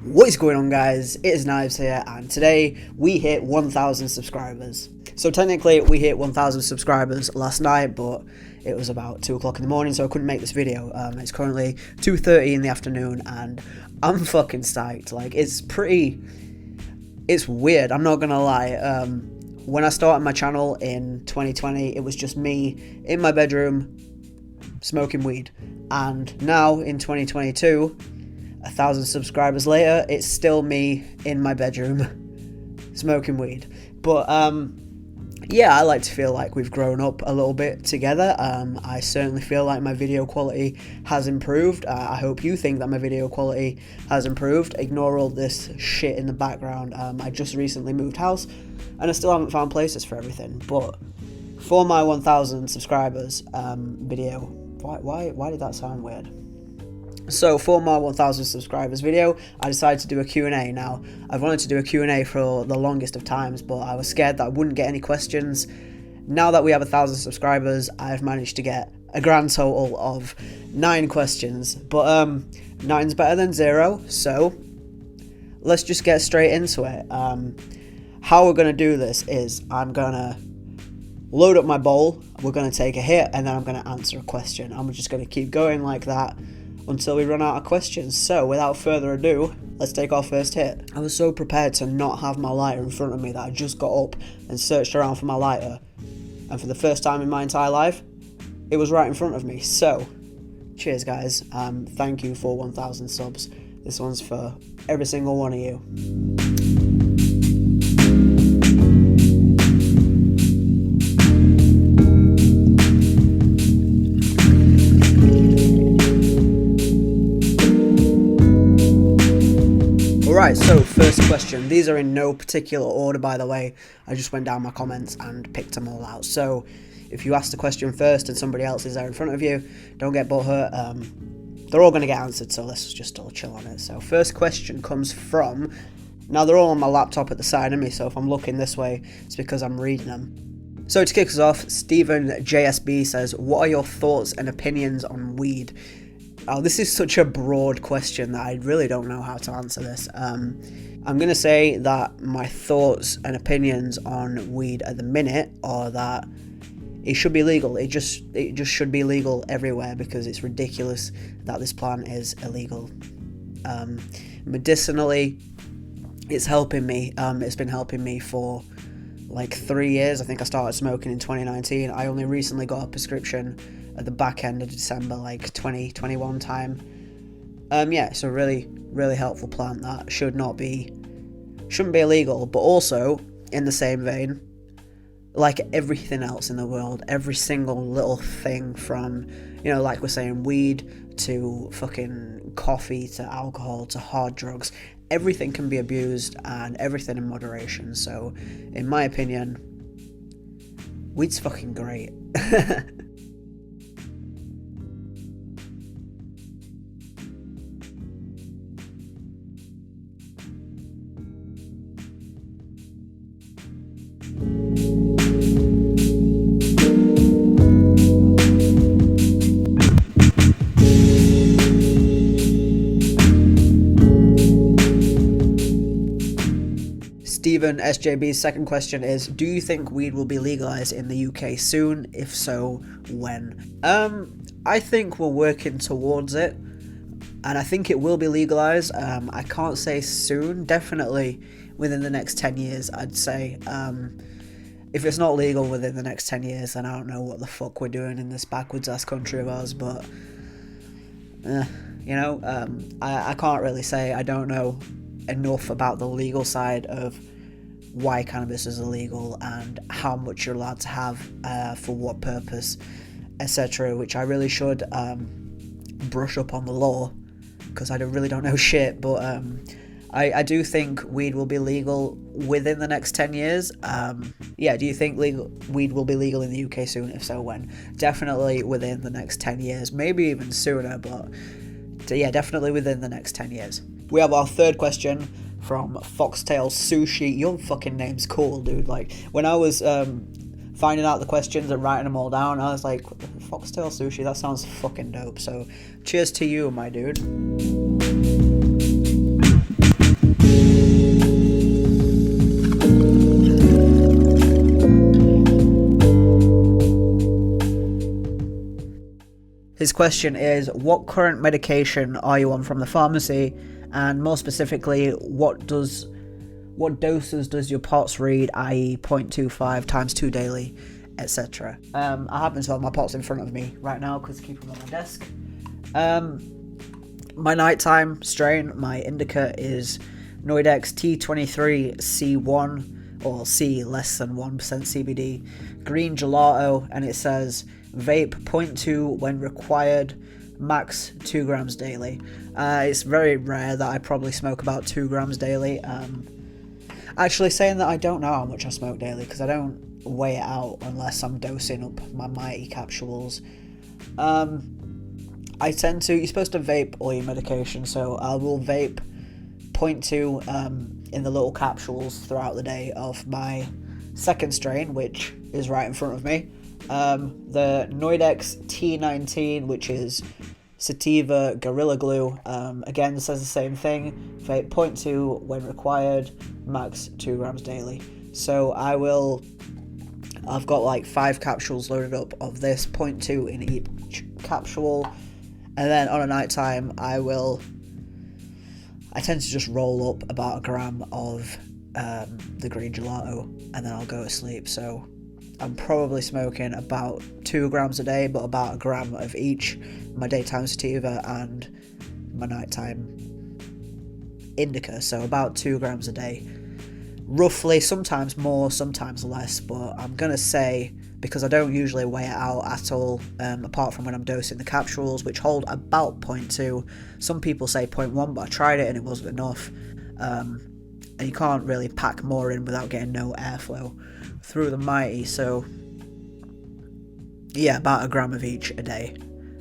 What is going on, guys? It is Knives here, and today we hit 1,000 subscribers. So technically we hit 1,000 subscribers last night, but it was about 2 o'clock in the morning, so I couldn't make this video. It's currently 2:30 in the afternoon, and I'm fucking psyched. Like, it's weird, I'm not gonna lie. When I started my channel in 2020, it was just me in my bedroom smoking weed, and now in 2022, 1,000 subscribers later, it's still me in my bedroom smoking weed. But yeah, I like to feel like we've grown up a little bit together. I certainly feel like my video quality has improved. I hope you think that my video quality has improved. Ignore all this shit in the background. I just recently moved house and I still haven't found places for everything. But for my 1,000 subscribers video, why did that sound weird? So for my 1,000 subscribers video, I decided to do a Q&A. Now, I've wanted to do a Q&A for the longest of times, but I was scared that I wouldn't get any questions. Now that we have 1,000 subscribers, I've managed to get a grand total of 9 questions. But 9's better than 0, so let's just get straight into it. How we're going to do this is I'm going to load up my bowl, we're going to take a hit, and then I'm going to answer a question. I'm just going to keep going like that until we run out of questions. So without further ado, let's take our first hit. I was so prepared to not have my lighter in front of me that I just got up and searched around for my lighter, and for the first time in my entire life, it was right in front of me. So cheers, guys. Thank you for 1,000 subs. This one's for every single one of you. Alright, so first question. These are in no particular order, by the way. I just went down my comments and picked them all out. So if you ask the question first and somebody else is there in front of you, don't get butthurt. They're all going to get answered, so let's just all chill on it. So first question comes from... Now, they're all on my laptop at the side of me, so if I'm looking this way, it's because I'm reading them. So to kick us off, Stephen JSB says, what are your thoughts and opinions on weed? Oh, this is such a broad question that I really don't know how to answer this. I'm going to say that my thoughts and opinions on weed at the minute are that it should be legal. It just should be legal everywhere, because it's ridiculous that this plant is illegal. Medicinally, it's helping me. It's been helping me for like 3 years. I think I started smoking in 2019. I only recently got a prescription at the back end of December, like 2021 time. Yeah, it's a really, really helpful plant that shouldn't be illegal, but also in the same vein, like everything else in the world, every single little thing from, you know, like we're saying, weed to fucking coffee to alcohol to hard drugs, everything can be abused and everything in moderation. So in my opinion, weed's fucking great. Stephen SJB's second question is, do you think weed will be legalized in the UK soon? If so, when? I think we're working towards it, and I think it will be legalized. I can't say soon, definitely within the next 10 years, I'd say. If it's not legal within the next 10 years, then I don't know what the fuck we're doing in this backwards ass country of ours, but you know, I can't really say. I don't know enough about the legal side of why cannabis is illegal and how much you're allowed to have, for what purpose, etc., which I really should brush up on the law, because I really don't know shit. But I do think weed will be legal within the next 10 years. Yeah, do you think weed will be legal in the UK soon? If so, when? Definitely within the next 10 years, maybe even sooner, but yeah, definitely within the next 10 years. We have our third question from Foxtail Sushi. Your fucking name's cool, dude. Like, when I was finding out the questions and writing them all down, I was like, Foxtail Sushi, that sounds fucking dope. So cheers to you, my dude. His question is, what current medication are you on from the pharmacy? And more specifically, what doses does your POTS read, i.e. 0.25 times 2 daily, etc. I happen to have my POTS in front of me right now because I keep them on my desk. My nighttime strain, my indica is Noidex T23C1, or C less than 1% CBD, green gelato, and it says vape 0.2 when required, max 2 grams daily. It's very rare that I probably smoke about 2 grams daily. Actually, saying that, I don't know how much I smoke daily because I don't weigh it out unless I'm dosing up my Mighty capsules. I tend to, you're supposed to vape all your medication, so I will vape 0.2 in the little capsules throughout the day of my second strain, which is right in front of me. The Noidex T19, which is sativa Gorilla Glue, again says the same thing, vape 0.2 when required, max 2 grams daily. So I've got like 5 capsules loaded up of this, 0.2 in each capsule, and then on a night time I tend to just roll up about a gram of the green gelato, and then I'll go to sleep. So I'm probably smoking about 2 grams a day, but about a gram of each, my daytime sativa and my nighttime indica, so about 2 grams a day. Roughly, sometimes more, sometimes less, but I'm going to say, because I don't usually weigh it out at all, apart from when I'm dosing the capsules, which hold about 0.2. Some people say 0.1, but I tried it and it wasn't enough. And you can't really pack more in without getting no airflow through the Mighty, so yeah, about a gram of each a day,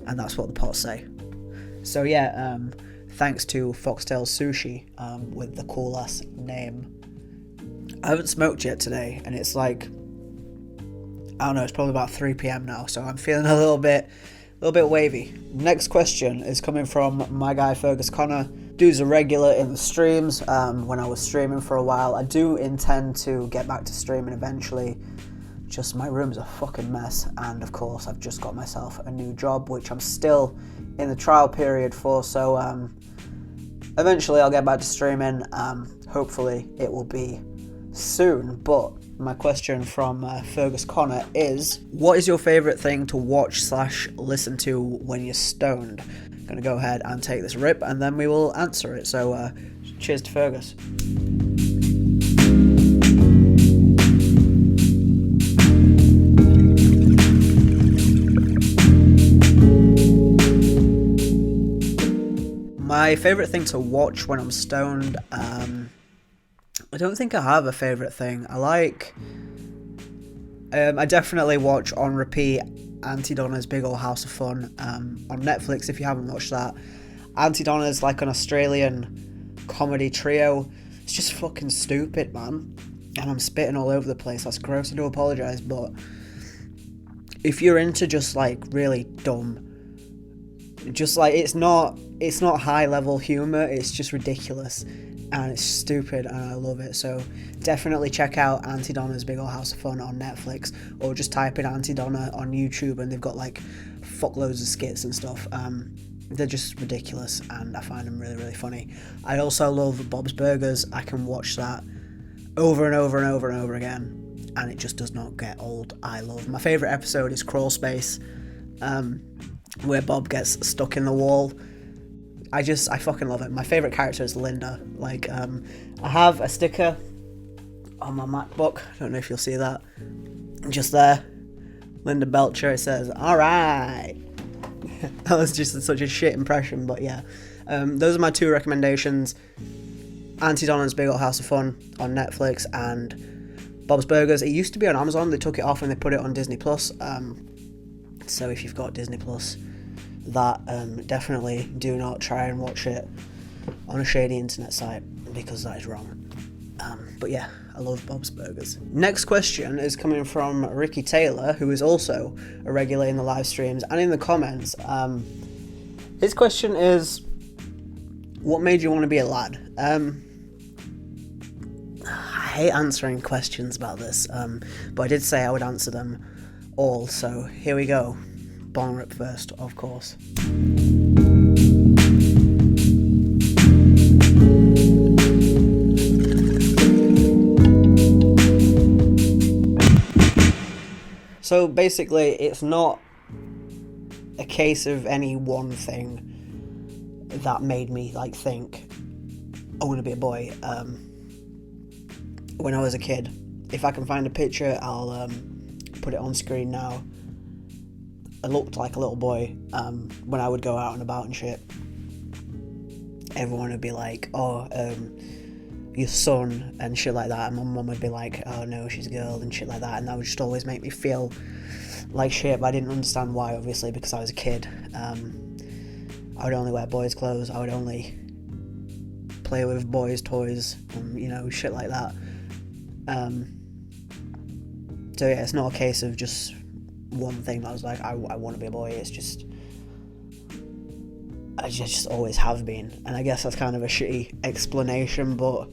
and that's what the pots say. So yeah, thanks to Foxtail Sushi with the cool ass name. I haven't smoked yet today, and it's like, I don't know, it's probably about 3 p.m. now, so I'm feeling a little bit wavy. Next question is coming from my guy Fergus Connor. Dude's a regular in the streams. When I was streaming for a while, I do intend to get back to streaming eventually. Just my room's a fucking mess, and of course I've just got myself a new job, which I'm still in the trial period for. So eventually I'll get back to streaming. Hopefully it will be soon. But my question from Fergus Connor is, what is your favourite thing to watch / listen to when you're stoned? I'm going to go ahead and take this rip, and then we will answer it. So cheers to Fergus. My favourite thing to watch when I'm stoned, I don't think I have a favourite thing. I definitely watch on repeat Aunty Donna's Big Ol' House of Fun on Netflix, if you haven't watched that. Aunty Donna's like an Australian comedy trio. It's just fucking stupid, man. And I'm spitting all over the place. That's gross. I do apologise, but if you're into just like really dumb, just like it's not high level humour, it's just ridiculous and it's stupid, and I love it. So definitely check out Aunty Donna's Big Ol' House of Fun on Netflix, or just type in Aunty Donna on YouTube and they've got like fuckloads of skits and stuff. They're just ridiculous and I find them really, really funny. I also love Bob's Burgers. I can watch that over and over and over and over again, and it just does not get old. I love, my favourite episode is Crawl Space, where Bob gets stuck in the wall. I fucking love it. My favourite character is Linda. Like, I have a sticker on my MacBook. I don't know if you'll see that. Just there. Linda Belcher. It says, alright. That was just such a shit impression, but yeah. Those are my 2 recommendations. Aunty Donna's Big Ol' House of Fun on Netflix, and Bob's Burgers. It used to be on Amazon. They took it off and they put it on Disney+. So if you've got Disney+, that definitely do not try and watch it on a shady internet site, because that is wrong. But yeah, I love Bob's Burgers. Next question is coming from Ricky Taylor, who is also a regular in the live streams and in the comments. His question is, what made you want to be a lad? I hate answering questions about this, but I did say I would answer them all, so here we go. bong rip first, of course. So basically, it's not a case of any one thing that made me like think I want to be a boy. When I was a kid, if I can find a picture, I'll put it on screen now. I looked like a little boy when I would go out and about and shit. Everyone would be like, "Oh, your son," and shit like that, and my mum would be like, "Oh no, she's a girl," and shit like that, and that would just always make me feel like shit. But I didn't understand why, obviously, because I was a kid. I would only wear boys' clothes. I would only play with boys' toys, and shit like that. So yeah, it's not a case of just one thing that I was like, I want to be a boy. It's just I just always have been, and I guess that's kind of a shitty explanation, but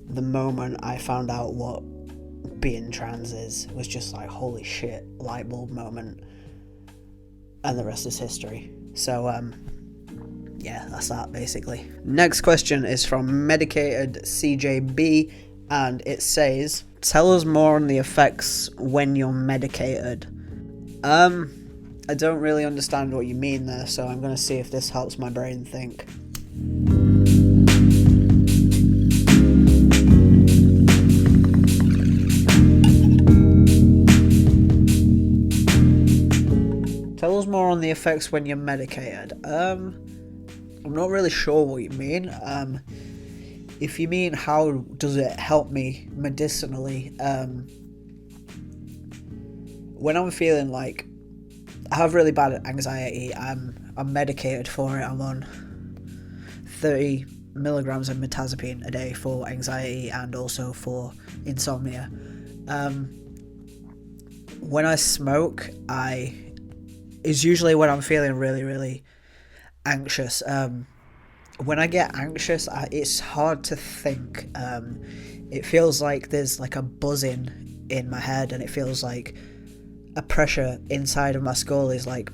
the moment I found out what being trans is was just like, holy shit, light bulb moment, and the rest is history. So yeah, that's that basically. Next question is from Medicated CJB, and it says, tell us more on the effects when you're medicated. I don't really understand what you mean there, so I'm going to see if this helps my brain think. Tell us more on the effects when you're medicated. I'm not really sure what you mean. If you mean how does it help me medicinally, when I'm feeling like I have really bad anxiety, I'm medicated for it. I'm on 30 milligrams of mirtazapine a day for anxiety and also for insomnia. When I smoke, it's usually when I'm feeling really, really anxious. When I get anxious, it's hard to think. It feels like there's like a buzzing in my head, and it feels like a pressure inside of my skull is like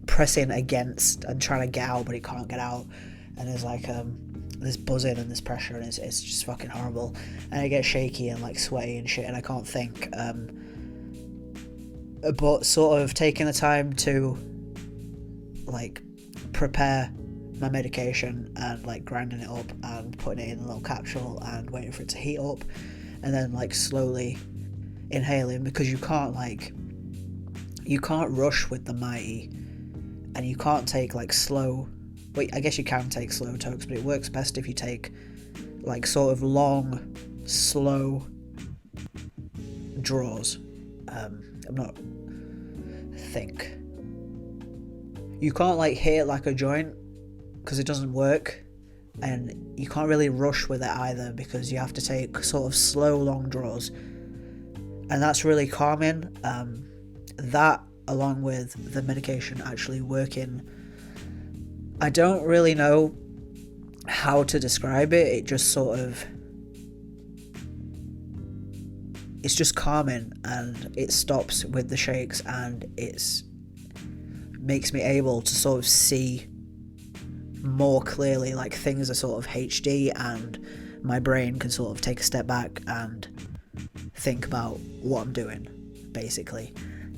pressing against and trying to get out, but it can't get out. And there's like this buzzing and this pressure, and it's just fucking horrible. And I get shaky and like sweaty and shit, and I can't think. But sort of taking the time to like prepare my medication and like grinding it up and putting it in a little capsule and waiting for it to heat up, and then like slowly inhaling, because you can't rush with the mighty, and you can't take like slow, wait, I guess you can take slow tokes, but it works best if you take like sort of long, slow draws. You can't like hit it like a joint, because it doesn't work, and you can't really rush with it either, because you have to take sort of slow, long draws, and that's really calming. That, along with the medication actually working, I don't really know how to describe it. It just sort of, it's just calming, and it stops with the shakes, and it's makes me able to sort of see more clearly, like things are sort of HD, and my brain can sort of take a step back and think about what I'm doing, basically.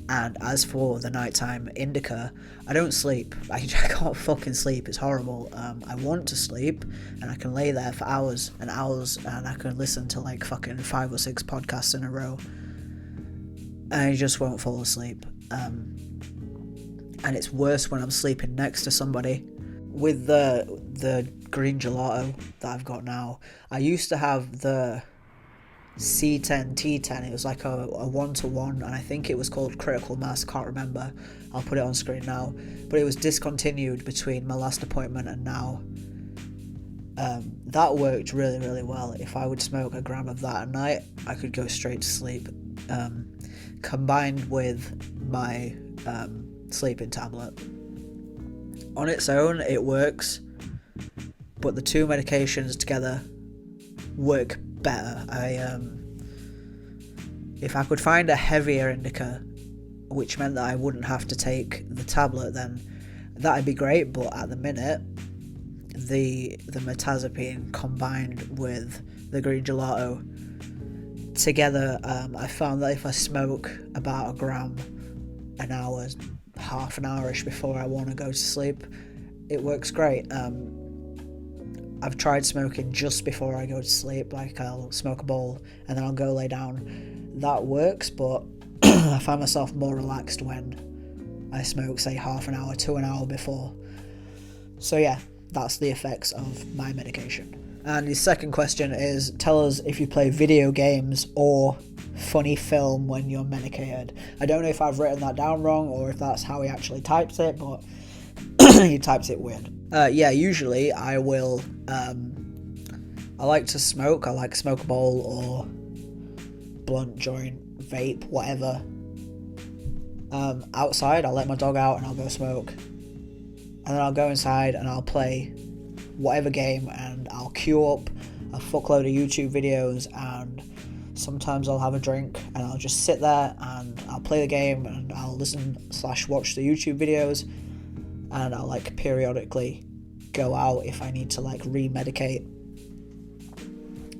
And as for the nighttime indica, I don't sleep. I can't fucking sleep. It's horrible. I want to sleep, and I can lay there for hours and hours, and I can listen to like fucking 5 or 6 podcasts in a row, and I just won't fall asleep. And it's worse when I'm sleeping next to somebody. With the green gelato that I've got now, I used to have the C10 T10. It was like a 1-to-1, and I think it was called Critical Mass, can't remember. I'll put it on screen now, but it was discontinued between my last appointment and now. That worked really, really well. If I would smoke a gram of that at night, I could go straight to sleep, combined with my sleeping tablet. On its own, it works, but the two medications together work better. If I could find a heavier indica which meant that I wouldn't have to take the tablet, then that'd be great. But at the minute, the mirtazapine combined with the green gelato together, I found that if I smoke about a gram an hour, half an hour-ish before I want to go to sleep, it works great. I've tried smoking just before I go to sleep, like I'll smoke a bowl and then I'll go lay down. That works, but I find myself more relaxed when I smoke, say, half an hour to an hour before. So yeah, that's the effects of my medication. And his second question is, tell us if you play video games or funny film when you're medicated. I don't know if I've written that down wrong or if that's how he actually types it, but he types it weird. Yeah, usually I will, I like to smoke. I like smoke a bowl or blunt, joint, vape, whatever. Outside, I'll let my dog out and I'll go smoke. And then I'll go inside and I'll play whatever game, and I'll queue up a fuckload of YouTube videos, and sometimes I'll have a drink and I'll just sit there and I'll play the game and I'll listen/watch the YouTube videos, and I'll like periodically go out if I need to like remedicate.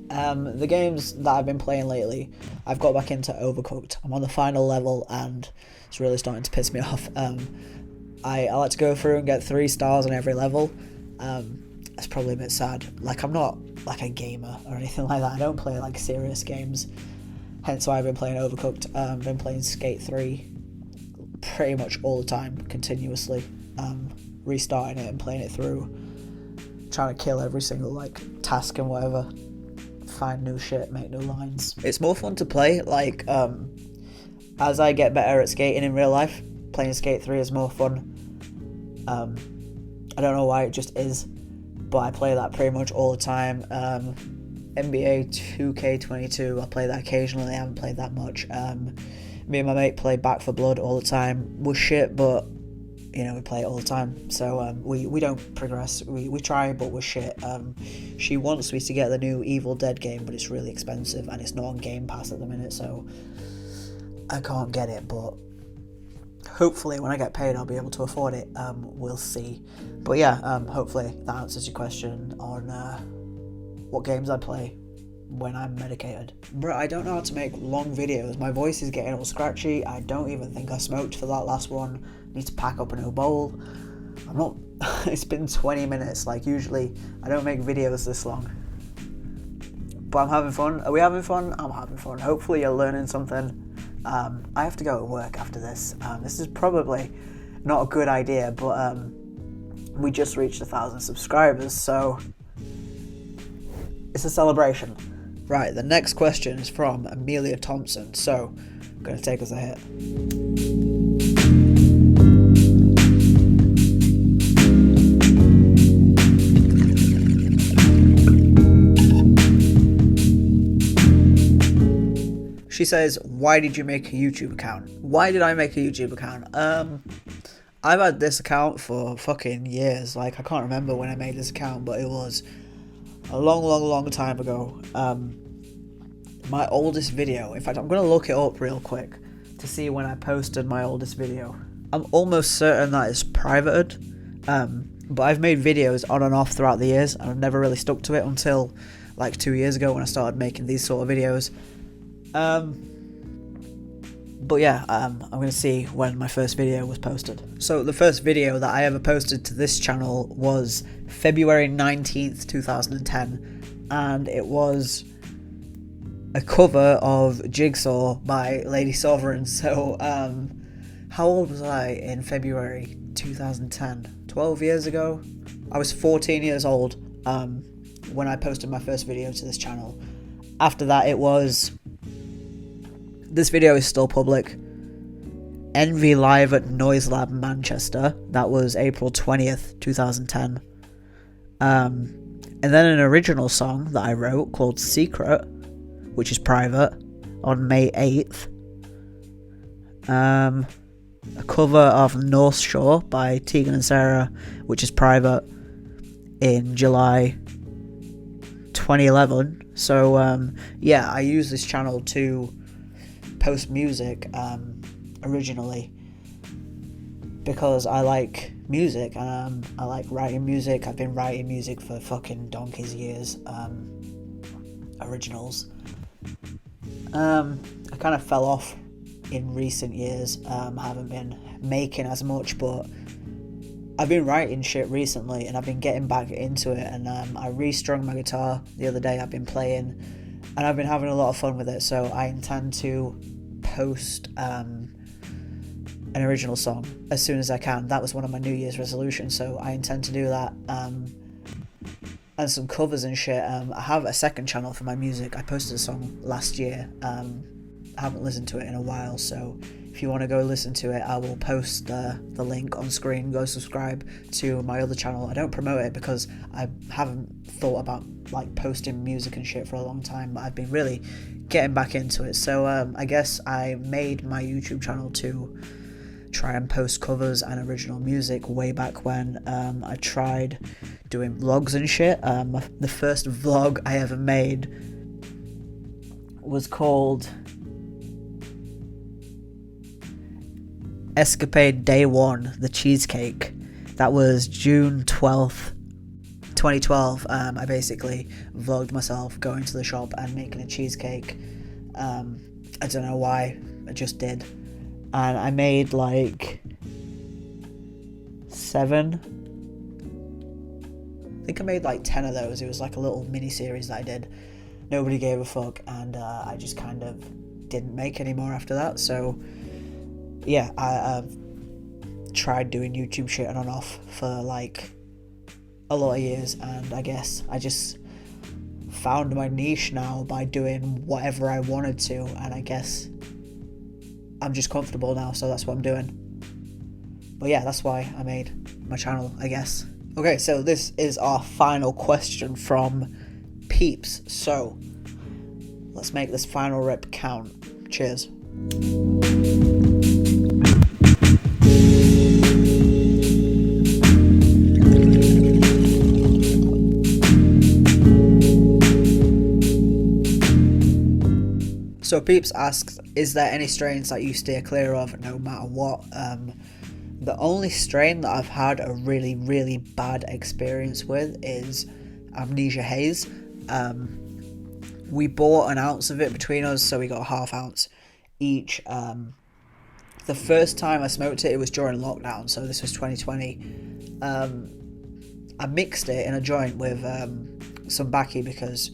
The games that I've been playing lately, I've got back into Overcooked. I'm on the final level and it's really starting to piss me off. I like to go through and get 3 stars on every level. It's probably a bit sad. Like, I'm not like a gamer or anything like that. I don't play like serious games. Hence why I've been playing Overcooked. I've been playing Skate 3 pretty much all the time, continuously. Restarting it and playing it through. Trying to kill every single like task and whatever. Find new shit, make new lines. It's more fun to play. Like, as I get better at skating in real life, playing Skate 3 is more fun. I don't know why, it just is, but I play that pretty much all the time. NBA 2K22, I play that occasionally. I haven't played that much. Me and my mate play Back 4 Blood all the time. We're shit, but you know, we play it all the time. So we don't progress. We try, but we're shit. She wants me to get the new Evil Dead game, but it's really expensive and it's not on Game Pass at the minute, so I can't get it. But hopefully when I get paid I'll be able to afford it. We'll see. But yeah, hopefully that answers your question on what games I play when I'm medicated. Bro, I don't know how to make long videos. My voice is getting all scratchy. I don't even think I smoked for that last one. Need to pack up a new bowl. I'm not it's been 20 minutes. Like, usually I don't make videos this long, but I'm having fun. Are we having fun? I'm having fun. Hopefully you're learning something. I have to go to work after this. This is probably not a good idea, but we just reached 1,000 subscribers, so it's a celebration. Right, the next question is from Amelia Thompson, so I'm going to take us a hit. She says, why did you make a YouTube account? Why did I make a YouTube account? I've had this account for fucking years. Like, I can't remember when I made this account, but it was a long time ago. My oldest video, in fact, I'm going to look it up real quick to see when I posted my oldest video. I'm almost certain that it's privated, but I've made videos on and off throughout the years, and I've never really stuck to it until like 2 years ago when I started making these sort of videos. But yeah, I'm going to see when my first video was posted. So the first video that I ever posted to this channel was February 19th, 2010, and it was a cover of Jigsaw by Lady Sovereign. So, how old was I in February 2010? 12 years ago? I was 14 years old when I posted my first video to this channel. After that, it was... This video is still public. Envy Live at Noise Lab Manchester. That was April 20th, 2010. And then an original song that I wrote called Secret, which is private, on May 8th. A cover of North Shore by Tegan and Sarah, which is private, in July 2011. So yeah, I use this channel to post music. originally, because I like music, and I like writing music. I've been writing music for fucking donkey's years, originals. I kind of fell off in recent years. Haven't been making as much, but I've been writing shit recently, and I've been getting back into it, and I restrung my guitar the other day. I've been playing, and I've been having a lot of fun with it, so I intend to post an original song as soon as I can. That was one of my New Year's resolutions, so I intend to do that, and some covers and shit. I have a second channel for my music. I posted a song last year. I haven't listened to it in a while, so if you want to go listen to it, I will post the link on screen. Go subscribe to my other channel. I don't promote it because I haven't thought about like posting music and shit for a long time, but I've been really getting back into it. So I guess I made my YouTube channel to try and post covers and original music way back when. I tried doing vlogs and shit. The first vlog I ever made was called Escapade Day 1, the cheesecake. That was June 12th, 2012. I basically vlogged myself going to the shop and making a cheesecake. I don't know why, I just did. And I made like 7. I think I made like 10 of those. It was like a little mini series that I did. Nobody gave a fuck, and I just kind of didn't make any more after that. So yeah, I've tried doing YouTube shit on and off for like a lot of years, and I guess I just found my niche now by doing whatever I wanted to, and I guess I'm just comfortable now, so that's what I'm doing. But yeah, that's why I made my channel, I guess. Okay, so this is our final question from Peeps. So let's make this final rip count. Cheers. So Peeps asks, is there any strains that you steer clear of no matter what? The only strain that I've had a really, really bad experience with is Amnesia Haze. We bought an ounce of it between us, so we got a half ounce each. The first time I smoked it, it was during lockdown, so this was 2020. I mixed it in a joint with some Baki because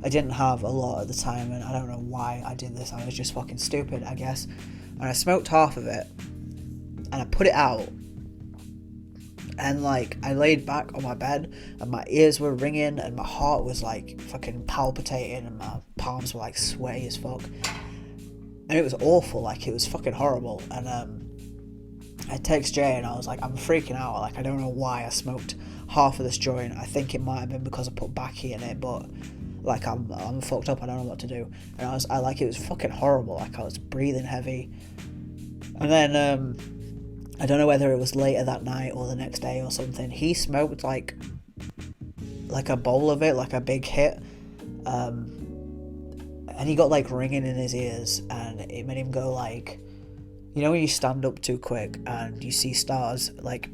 I didn't have a lot at the time, and I don't know why I did this. I was just fucking stupid, I guess. And I smoked half of it, and I put it out, and like I laid back on my bed, and my ears were ringing, and my heart was like fucking palpitating, and my palms were like sweaty as fuck, and it was awful. Like, it was fucking horrible. And I text Jay, and I was like, I'm freaking out. Like, I don't know why I smoked half of this joint. I think it might have been because I put Baki in it, but like I'm fucked up. I don't know what to do. And I like, it was fucking horrible. Like, I was breathing heavy. And then I don't know whether it was later that night or the next day or something, he smoked like a bowl of it, like a big hit, and he got like ringing in his ears, and it made him go like, you know when you stand up too quick and you see stars? Like,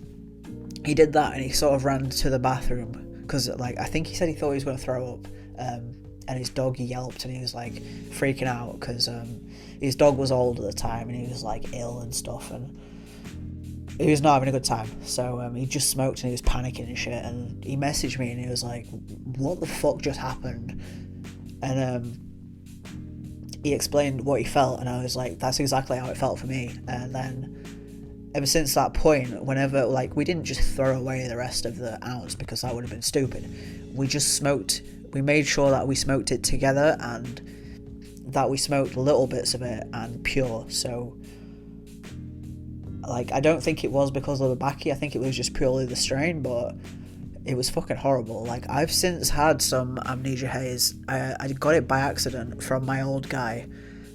he did that, and he sort of ran to the bathroom because like I think he said he thought he was going to throw up, and his dog yelped, and he was like freaking out because his dog was old at the time, and he was like ill and stuff, and he was not having a good time. So he just smoked, and he was panicking and shit, and he messaged me, and he was like, what the fuck just happened? And he explained what he felt, and I was like, that's exactly how it felt for me. And then ever since that point, whenever, like, we didn't just throw away the rest of the ounce because that would have been stupid. We just smoked, we made sure that we smoked it together, and that we smoked little bits of it and pure. So like, I don't think it was because of the Baki, I think it was just purely the strain, but it was fucking horrible. Like, I've since had some Amnesia Haze. I got it by accident from my old guy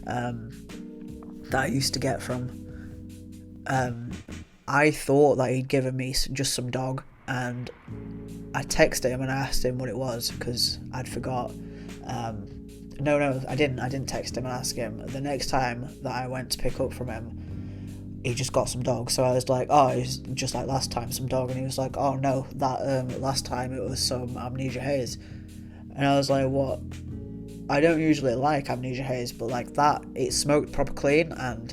that I used to get from. I thought that he'd given me just some dog, and I texted him and I asked him what it was because I'd forgot. No, I didn't text him and ask him. The next time that I went to pick up from him, he just got some dog. So I was like, oh, it's just like last time, some dog. And he was like, oh no, that last time it was some Amnesia Haze. And I was like, what? I don't usually like Amnesia Haze, but like that, it smoked proper clean, and